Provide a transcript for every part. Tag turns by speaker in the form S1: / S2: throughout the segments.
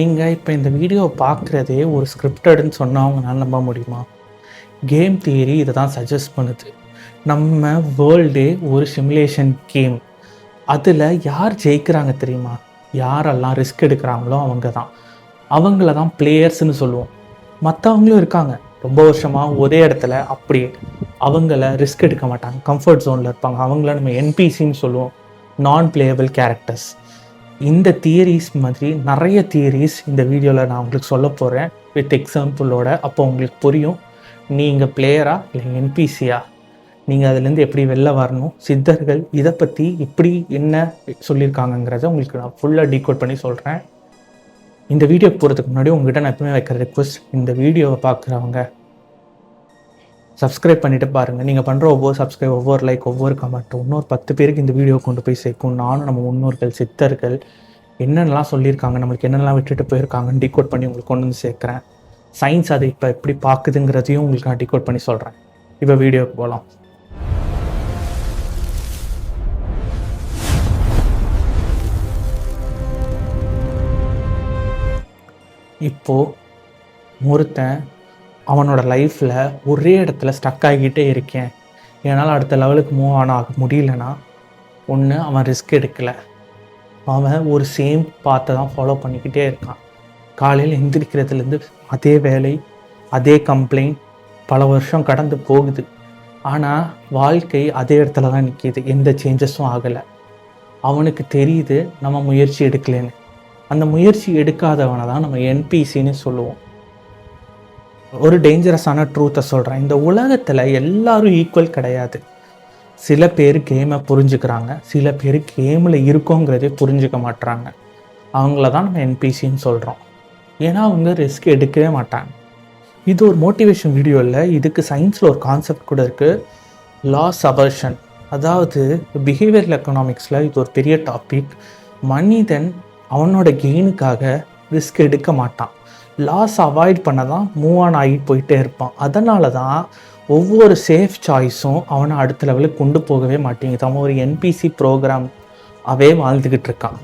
S1: நீங்கள் இப்போ இந்த வீடியோவை பார்க்குறதே ஒரு ஸ்கிரிப்டடுன்னு சொன்னால் அவங்களால நம்ப முடியுமா? கேம் தியரி இதை தான் சஜஸ்ட் பண்ணுது. நம்ம வேர்ல்டே ஒரு சிமுலேஷன் கேம். அதில் யார் ஜெயிக்கிறாங்க தெரியுமா? யாரெல்லாம் ரிஸ்க் எடுக்கிறாங்களோ அவங்க தான். அவங்கள தான் பிளேயர்ஸ்னு சொல்லுவோம். மற்றவங்களும் இருக்காங்க ரொம்ப வருஷமாக ஒரே இடத்துல, அப்படியே அவங்கள ரிஸ்க் எடுக்க மாட்டாங்க, கம்ஃபர்ட் ஜோனில் இருப்பாங்க. அவங்கள நம்ம என்பிசின்னு சொல்லுவோம், நான் பிளேயபிள் கேரக்டர்ஸ். இந்த தியரிஸ் மாதிரி நிறைய தியரிஸ் இந்த வீடியோவில் நான் உங்களுக்கு சொல்ல போகிறேன் வித் எக்ஸாம்பிளோட. அப்போ உங்களுக்கு புரியும் நீங்கள் பிளேயரா இல்லை என்பிசியா, நீங்கள் அதுலேருந்து எப்படி வெளில வரணும், சித்தர்கள் இதை பற்றி இப்படி என்ன சொல்லியிருக்காங்கங்கிறத உங்களுக்கு நான் ஃபுல்லாக டீகோட் பண்ணி சொல்கிறேன். இந்த வீடியோக்கு போகிறதுக்கு முன்னாடி உங்கள்கிட்ட நான் எப்பவுமே வைக்கிற ரிக்வஸ்ட், இந்த வீடியோவை பார்க்குறவங்க சப்ஸ்கிரைப் பண்ணிவிட்டு பாருங்கள். நீங்கள் பண்ணுற ஒவ்வொரு சப்ஸ்கிரைப், ஒவ்வொரு லைக், ஒவ்வொரு கமெண்ட்டும் இன்னொரு 10 பேருக்கு இந்த வீடியோ கொண்டு போய் சேர்க்கும். நானும் நம்ம முன்னோர்கள் சித்தர்கள் என்னென்னலாம் சொல்லியிருக்காங்க, நம்மளுக்கு என்னென்னலாம் விட்டுட்டு போயிருக்காங்கன்னு டீகோட் பண்ணி உங்களுக்கு கொண்டு வந்து சேர்க்குறேன். சயின்ஸ் அதை இப்போ எப்படி பார்க்குதுங்கிறதையும் உங்களுக்கு நான் டீகோட் பண்ணி சொல்கிறேன். இப்போ வீடியோக்கு போகலாம். இப்போது ஒருத்தன் அவனோட லைஃப்பில் ஒரே இடத்துல ஸ்டக் ஆகிக்கிட்டே இருக்கேன், என்னால் அடுத்த லெவலுக்கு மூவ் ஆக முடியலன்னா, ஒன்று அவன் ரிஸ்க் எடுக்கலை, அவன் ஒரு சேம் பாத்தை தான் ஃபாலோ பண்ணிக்கிட்டே இருக்கான். காலையில் எந்திரிக்கிறதுலேருந்து அதே வேலை, அதே கம்ப்ளைண்ட், பல வருஷம் கடந்து போகுது. ஆனால் வாழ்க்கை அதே இடத்துல தான் நிற்கிது, எந்த சேஞ்சஸும் ஆகலை. அவனுக்கு தெரியுது நம்ம முயற்சி எடுக்கலைன்னு. அந்த முயற்சி எடுக்காதவனை தான் நம்ம என்பிசின்னு சொல்லுவோம். ஒரு டேஞ்சரஸான ட்ரூத்தை சொல்கிறேன், இந்த உலகத்தில் எல்லாரும் ஈக்குவல் கிடையாது. சில பேர் கேமை புரிஞ்சுக்கிறாங்க, சில பேர் கேமில் இருக்கோங்கிறதே புரிஞ்சுக்க மாட்டுறாங்க. அவங்கள தான் நம்ம என்பிசின்னு சொல்கிறோம். ஏன்னா அவங்க ரிஸ்க் எடுக்கவே மாட்டாங்க. இது ஒரு மோட்டிவேஷன் வீடியோ இல்லை, இதுக்கு சயின்ஸில் ஒரு கான்செப்ட் கூட இருக்குது, லாஸ் அவர்ஷன். அதாவது பிஹேவியரல் எக்கனாமிக்ஸில் இது ஒரு பெரிய டாபிக். மனிதன் அவனோட கெயினுக்காக ரிஸ்க் எடுக்க மாட்டான், லாஸ் அவாய்ட் பண்ண தான் மூவ் ஆன் ஆகிட்டு போயிட்டே இருப்பான். அதனால தான் ஒவ்வொரு சேஃப் சாய்ஸும் அவனை அடுத்த லெவலுக்கு கொண்டு போகவே மாட்டேங்குது. அவன் ஒரு என்பிசி ப்ரோக்ராம் அவே வாழ்ந்துக்கிட்டு இருக்கான்.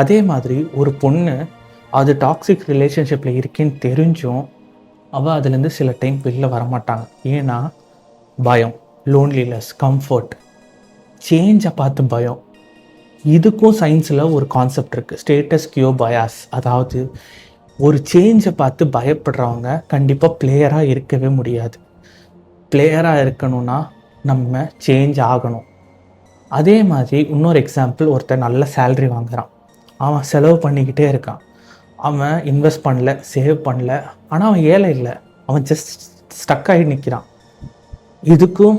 S1: அதே மாதிரி ஒரு பொண்ணு அது டாக்ஸிக் ரிலேஷன்ஷிப்பில் இருக்கேன்னு தெரிஞ்சும் அவள் அதுலேருந்து சில டைம் வெளில வரமாட்டாங்க. ஏன்னா பயம், லோன்லினஸ், கம்ஃபர்ட், சேஞ்சை பார்த்து பயம். இதுக்கும் சயின்ஸில் ஒரு கான்செப்ட் இருக்குது, ஸ்டேட்டஸ் கியோ பயாஸ். அதாவது ஒரு சேஞ்சை பார்த்து பயப்படுறவங்க கண்டிப்பாக பிளேயராக இருக்கவே முடியாது. பிளேயராக இருக்கணும்னா நம்ம சேஞ்ச் ஆகணும். அதே மாதிரி இன்னொரு எக்ஸாம்பிள், ஒருத்தர் நல்ல சேல்ரி வாங்குகிறான், அவன் செலவு பண்ணிக்கிட்டே இருக்கான், அவன் இன்வெஸ்ட் பண்ணல, சேவ் பண்ணல, ஆனால் அவன் ஏழை இல்லை, அவன் ஜஸ்ட் ஸ்டக் ஆகி நிற்கிறான். இதுக்கும்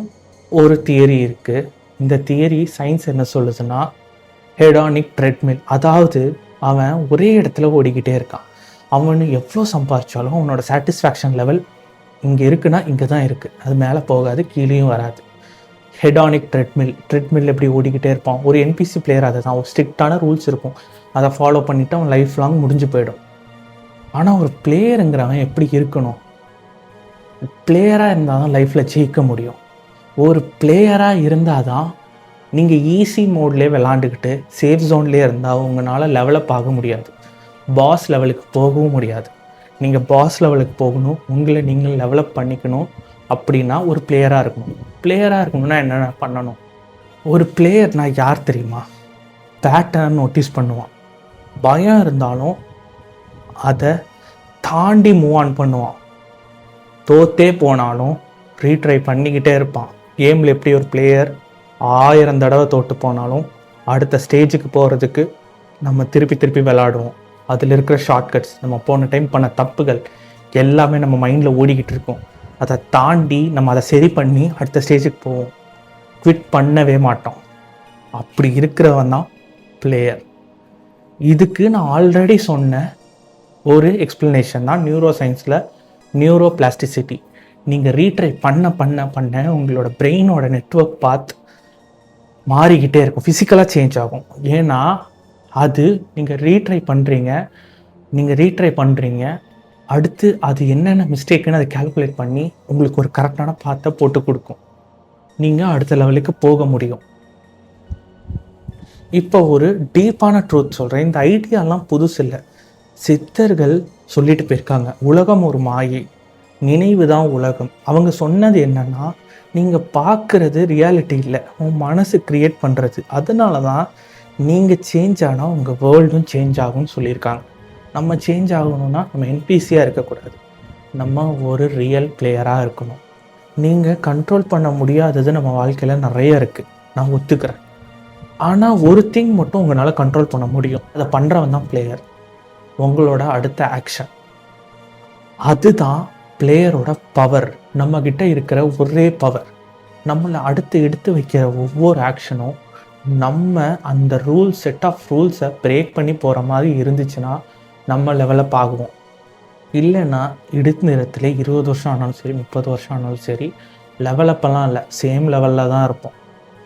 S1: ஒரு தியரி இருக்குது. இந்த தியரி சயின்ஸ் என்ன சொல்லுதுன்னா ஹெடானிக் ட்ரெட்மில். அதாவது அவன் ஒரே இடத்துல ஓடிக்கிட்டே இருக்கான், அவனு எவ்வளோ சம்பாதிச்சாலும் அவனோட சாட்டிஸ்ஃபேக்ஷன் லெவல் இங்கே இருக்குன்னா இங்கே தான் இருக்குது, அது மேலே போகாது, கீழேயும் வராது. ஹெடானிக் ட்ரெட்மில் எப்படி ஓடிக்கிட்டே இருப்பான். ஒரு என்பிசி பிளேயர் அதை தான், ஒரு ஸ்ட்ரிக்டான ரூல்ஸ் இருக்கும், அதை ஃபாலோ பண்ணிவிட்டு அவன் லைஃப் லாங் முடிஞ்சு போயிடும். ஆனால் ஒரு பிளேயருங்கிறவன் எப்படி இருக்கணும்? பிளேயராக இருந்தால் தான் லைஃப்பில் ஜெயிக்க முடியும். ஒரு பிளேயராக இருந்தால் தான் நீங்கள் ஈஸி மோட்லேயே விளாண்டுக்கிட்டு சேஃப் ஜோன்லேயே இருந்தால் உங்களால் லெவலப் ஆக முடியாது, பாஸ் லெவலுக்கு போகவும் முடியாது. நீங்கள் பாஸ் லெவலுக்கு போகணும், உங்களை நீங்கள் டெவலப் பண்ணிக்கணும் அப்படின்னா ஒரு பிளேயராக இருக்கணும். பிளேயராக இருக்கணும்னா என்னென்ன பண்ணணும்? ஒரு பிளேயர்னா யார் தெரியுமா? பேட்டர்ன் நோட்டீஸ் பண்ணுவான், பயம் இருந்தாலும் அதை தாண்டி மூவ் ஆன் பண்ணுவான், தோத்தே போனாலும் ரீட்ரை பண்ணிக்கிட்டே இருப்பான். கேமில் எப்படி ஒரு பிளேயர் 1000 தடவை தோற்று போனாலும் அடுத்த ஸ்டேஜுக்கு போகிறதுக்கு நம்ம திருப்பி விளாடுவோம். அதில் இருக்கிற ஷார்ட்கட்ஸ், நம்ம போன டைம் பண்ண தப்புகள் எல்லாமே நம்ம மைண்டில் ஓடிக்கிட்டு இருக்கோம். அதை தாண்டி நம்ம அதை சரி பண்ணி அடுத்த ஸ்டேஜுக்கு போவோம், குவிட் பண்ணவே மாட்டோம். அப்படி இருக்கிறவன் தான் பிளேயர். இதுக்கு நான் ஆல்ரெடி சொன்ன ஒரு எக்ஸ்ப்ளனேஷன் தான் நியூரோ சயின்ஸில் நியூரோ பிளாஸ்டிசிட்டி. நீங்கள் ரீட்ரை பண்ண உங்களோட பிரெயினோட நெட்வொர்க் பாத் மாறிக்கிட்டே இருக்கும், ஃபிசிக்கலாக சேஞ்ச் ஆகும். ஏன்னா அது நீங்கள் ரீட்ரை பண்ணுறீங்க, அடுத்து அது என்னென்ன மிஸ்டேக்குன்னு அதை கால்குலேட் பண்ணி உங்களுக்கு ஒரு கரெக்டான பாத்தை போட்டு கொடுக்கும், நீங்கள் அடுத்த லெவலுக்கு போக முடியும். இப்போ ஒரு டீப்பான ட்ரூத் சொல்கிறேன், இந்த ஐடியாலாம் புதுசு இல்லை. சித்தர்கள் சொல்லிட்டு போயிருக்காங்க, உலகம் ஒரு மாயை, நினைவு தான் உலகம். அவங்க சொன்னது என்னன்னா, நீங்கள் பார்க்குறது ரியாலிட்டி இல்லை, உன் மனசு க்ரியேட் பண்ணுறது. அதனால தான் நீங்கள் சேஞ்ச் ஆனால் உங்கள் வேர்ல்டும் சேஞ்ச் ஆகும்னு சொல்லியிருக்காங்க. நம்ம சேஞ்ச் ஆகணும்னா நம்ம என்பிசியாக இருக்கக்கூடாது, நம்ம ஒரு ரியல் பிளேயராக இருக்கணும். நீங்கள் கண்ட்ரோல் பண்ண முடியாதது நம்ம வாழ்க்கையில் நிறைய இருக்குது, நான் ஒத்துக்கிறேன். ஆனால் ஒரு திங் மட்டும் உங்களால் கண்ட்ரோல் பண்ண முடியும், அதை பண்ணுறவன் தான் பிளேயர். உங்களோட அடுத்த ஆக்ஷன், அதுதான் பிளேயரோட பவர். நம்மக்கிட்ட இருக்கிற ஒரே பவர். நம்மளை அடுத்து எடுத்து வைக்கிற ஒவ்வொரு ஆக்ஷனும் நம்ம அந்த செட் ஆஃப் ரூல்ஸை பிரேக் பண்ணி போகிற மாதிரி இருந்துச்சுன்னா நம்ம லெவலப் ஆகுவோம். இல்லைன்னா இடுத்து நேரத்தில் 20 வருஷம் ஆனாலும் சரி, 30 வருஷம் ஆனாலும் சரி, லெவலப்பெல்லாம் இல்லை, சேம் லெவலில் தான் இருப்போம்.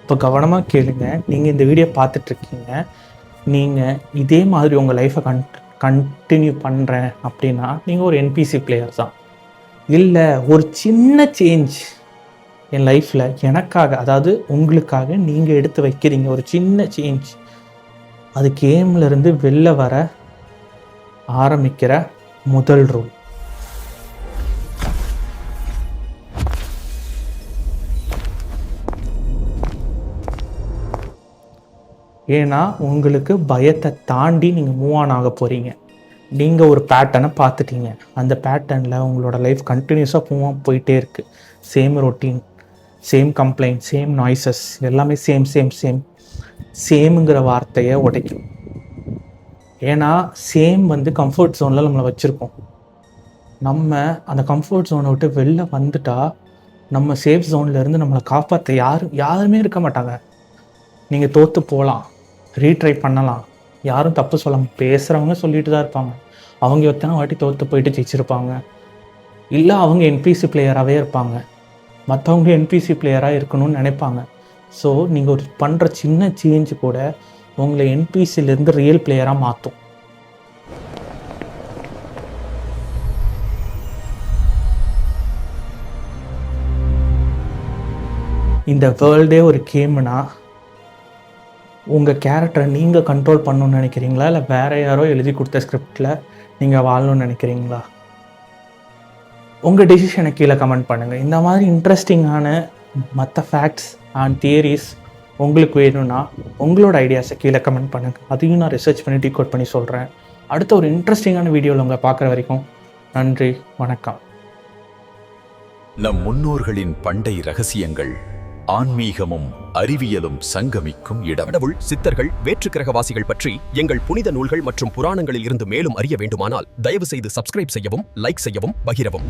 S1: இப்போ கவனமாக கேளுங்க, நீங்கள் இந்த வீடியோ பார்த்துட்ருக்கீங்க, நீங்கள் இதே மாதிரி உங்கள் லைஃப்பை கண்டினியூ பண்ணுறேன் அப்படின்னா நீங்கள் ஒரு என்பிசி பிளேயர் தான். இல்லை ஒரு சின்ன சேஞ்ச் என் லைஃப்பில் எனக்காக, அதாவது உங்களுக்காக நீங்கள் எடுத்து வைக்கிறீங்க, ஒரு சின்ன சேஞ்ச், அது கேம்லேருந்து வெளில வர ஆரம்பிக்கிற முதல் ரூல். ஏன்னா உங்களுக்கு பயத்தை தாண்டி நீங்கள் மூவ் ஆன் ஆக போகிறீங்க. நீங்கள் ஒரு பேட்டர்னை பார்த்துட்டீங்க, அந்த பேட்டர்னில் உங்களோட லைஃப் கண்டினியூஸாக மூவ் போயிட்டே இருக்குது. Same routine, same complaint, same noises, எல்லாமே சேமுங்கிற வார்த்தையை உடைக்கும். ஏன்னா சேம் கம்ஃபர்ட் ஜோனில் நம்மளை வச்சுருக்கோம். நம்ம அந்த கம்ஃபர்ட் ஜோனை விட்டு வெளில வந்துட்டால் நம்ம சேஃப் ஜோன்லேருந்து நம்மளை காப்பாற்ற யாருமே இருக்க மாட்டாங்க. நீங்கள் தோற்று போகலாம், ரீட்ரை பண்ணலாம், யாரும் தப்பு சொல்லாமல், பேசுகிறவங்க சொல்லிட்டு தான் இருப்பாங்க, அவங்க எத்தனை வாட்டி தோற்று போயிட்டு ஜெயிச்சிருப்பாங்க. இல்லை அவங்க என்பிசி பிளேயராகவே இருப்பாங்க, மற்றவங்க என்பிசி பிளேயராக இருக்கணும்னு நினைப்பாங்க. ஸோ நீங்கள் ஒரு பண்ணுற சின்ன சேஞ்சு கூட உங்களை என்பிசிலேருந்து ரியல் பிளேயராக மாற்றும். இந்த வேர்ல்டே ஒரு கேம்னா உங்கள் கேரக்டரை நீங்கள் கண்ட்ரோல் பண்ணணுன்னு நினைக்கிறீங்களா, இல்லை வேறு யாரோ எழுதி கொடுத்த ஸ்கிரிப்டில் நீங்கள் வாழணும்னு நினைக்கிறீங்களா? உங்கள் டெசிஷனை கீழே கமெண்ட் பண்ணுங்கள். இந்த மாதிரி இன்ட்ரெஸ்டிங்கான மற்ற ஃபேக்ட்ஸ் அண்ட் தியரிஸ் உங்களுக்கு வேணும்னா உங்களோட ஐடியாஸை கீழே கமெண்ட் பண்ணுங்கள். அதையும் நான் ரிசர்ச் பண்ணி டீகோட் பண்ணி சொல்கிறேன். அடுத்த ஒரு இன்ட்ரெஸ்டிங்கான வீடியோவில் உங்களை பார்க்குற வரைக்கும் நன்றி, வணக்கம்.
S2: நம் முன்னோர்களின் பண்டை ரகசியங்கள், ஆன்மீகமும் அறிவியலும் சங்கமிக்கும் இடம். கடவுள், சித்தர்கள், வேற்று கிரகவாசிகள் பற்றி எங்கள் புனித நூல்கள் மற்றும் புராணங்களில் இருந்து மேலும் அறிய வேண்டுமானால் தயவு செய்து சப்ஸ்கிரைப் செய்யவும், லைக் செய்யவும், பகிரவும்.